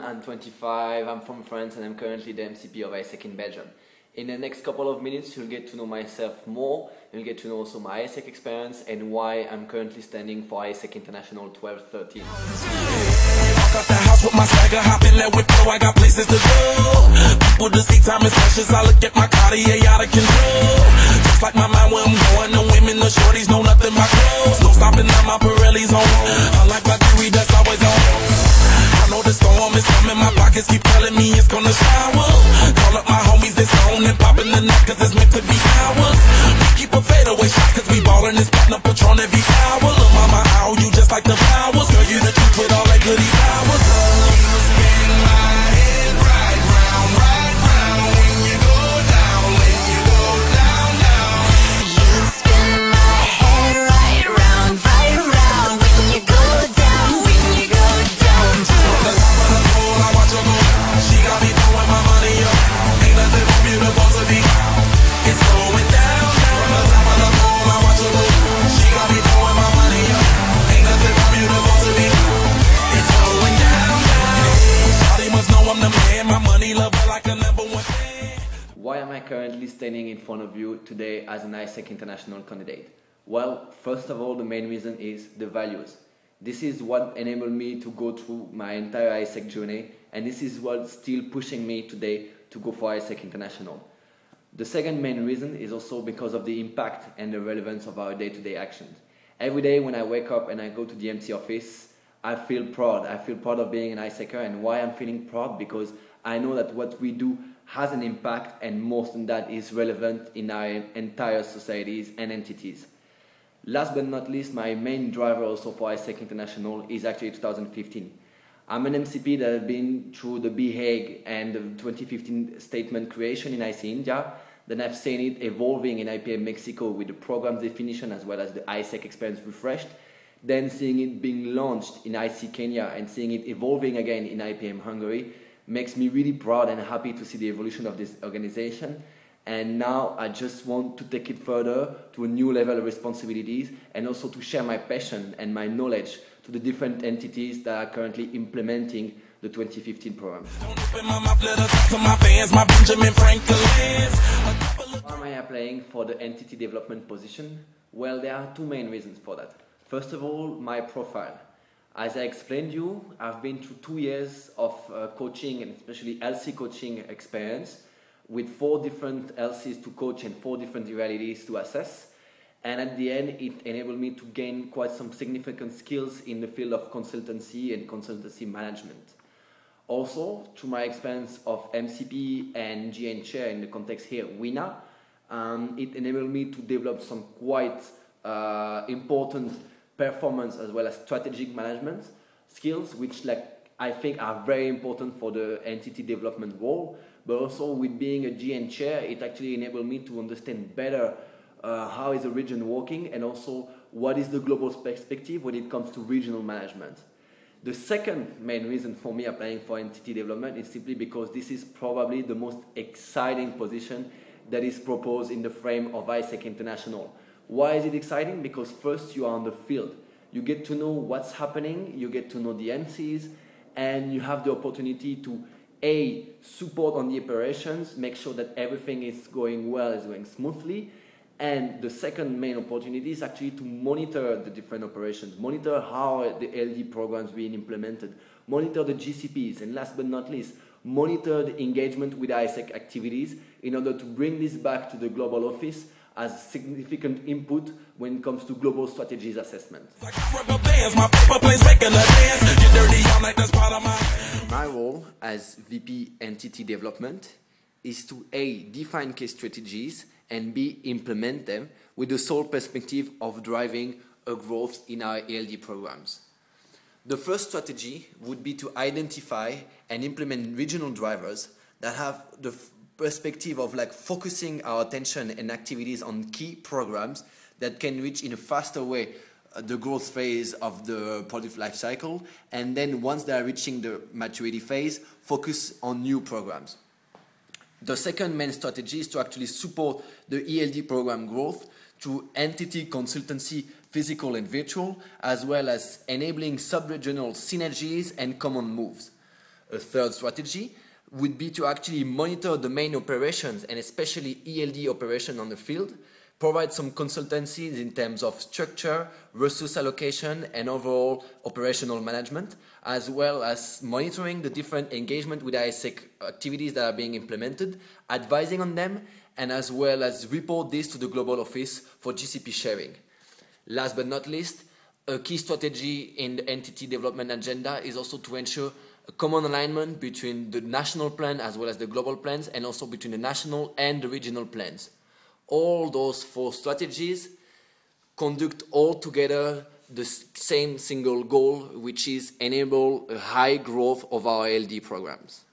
I'm 25, I'm from France, and I'm currently the MCP of ISEC in Belgium. In the next couple of minutes, you'll get to know myself more, you'll get to know also my ISEC experience and why I'm currently standing for ISEC International 1213. Walk out the house with my swagger, hop in there with flow, I got places to go. People to see, time is precious, I look at my Cartier out of control. Just like my mind where I'm going, the women, the shorties know nothing but clothes. No stopping at my Pirelli's on, unlike my theory that's always on. I know the storm is coming, my pockets keep telling me it's gonna shower. Call up my homies, it's on and popping the night cause it's meant to be ours. We keep a fadeaway shot cause we ballin' this platinum Patron every hour. Look mama, how you just like the flowers. Girl, you the truth with all that goody powers. You spin my head right round when you go down, when you go down, down. You spin my head right round when you go down, when you go down. From the top of the pole, I watch her go. She got me throwing my money up. Ain't nothing more beautiful to be. It's going down, down. From the top of the pole, I watch her go. She got me throwing my money up. Ain't nothing more beautiful to be. It's going down, down. Shawty must know I'm the man. My money lover like a number one fan. Why am I currently standing in front of you today as an ISEC International candidate? Well, first of all, the main reason is the values. This is what enabled me to go through my entire ISEC journey, and this is what's still pushing me today to go for ISEC International. The second main reason is also because of the impact and the relevance of our day-to-day actions. Every day when I wake up and I go to the MC office, I feel proud. I feel proud of being an ISECer, and why I'm feeling proud? Because I know that what we do has an impact, and most of that is relevant in our entire societies and entities. Last but not least, my main driver also for ISEC International is actually 2015. I'm an MCP that has been through the B Hague and the 2015 statement creation in IC India. Then I've seen it evolving in IPM Mexico with the program definition as well as the ISEC experience refreshed. Then seeing it being launched in IC Kenya and seeing it evolving again in IPM Hungary makes me really proud and happy to see the evolution of this organization. And now I just want to take it further to a new level of responsibilities and also to share my passion and my knowledge to the different entities that are currently implementing the 2015 program. Why am I applying for the entity development position? Well, there are two main reasons for that. First of all, my profile. As I explained to you, I've been through 2 years of coaching and especially LC coaching experience with 4 different LCs to coach and 4 different realities to assess. And at the end, it enabled me to gain quite some significant skills in the field of consultancy and consultancy management. Also, through my experience of MCP and GN Chair in the context here, WINA, it enabled me to develop some quite important performance as well as strategic management skills, which I think are very important for the entity development role. But also with being a GN Chair, it actually enabled me to understand better how is a region working and also what is the global perspective when it comes to regional management. The second main reason for me applying for entity development is simply because this is probably the most exciting position that is proposed in the frame of ISEC International. Why is it exciting? Because first you are on the field. You get to know what's happening, you get to know the MCs, and you have the opportunity to support on the operations, make sure that everything is going well, is going smoothly. And the second main opportunity is actually to monitor the different operations, monitor how the LD programs being implemented, monitor the GCPs, and last but not least, monitor the engagement with ISEC activities in order to bring this back to the global office as significant input when it comes to global strategies assessment. My role as VP Entity Development is to A, define case strategies, and B, implement them with the sole perspective of driving a growth in our ALD programs. The first strategy would be to identify and implement regional drivers that have the perspective of focusing our attention and activities on key programs that can reach in a faster way the growth phase of the product life cycle, and then once they are reaching the maturity phase, focus on new programs. The second main strategy is to actually support the ELD program growth through entity consultancy, physical and virtual, as well as enabling sub-regional synergies and common moves. A third strategy would be to actually monitor the main operations and especially ELD operation on the field, provide some consultancies in terms of structure, resource allocation, and overall operational management, as well as monitoring the different engagement with ISEC activities that are being implemented, advising on them, and as well as report this to the Global Office for GCP sharing. Last but not least, a key strategy in the entity development agenda is also to ensure a common alignment between the national plan as well as the global plans, and also between the national and the regional plans. All those 4 strategies conduct all together the same single goal, which is enable a high growth of our LD programs.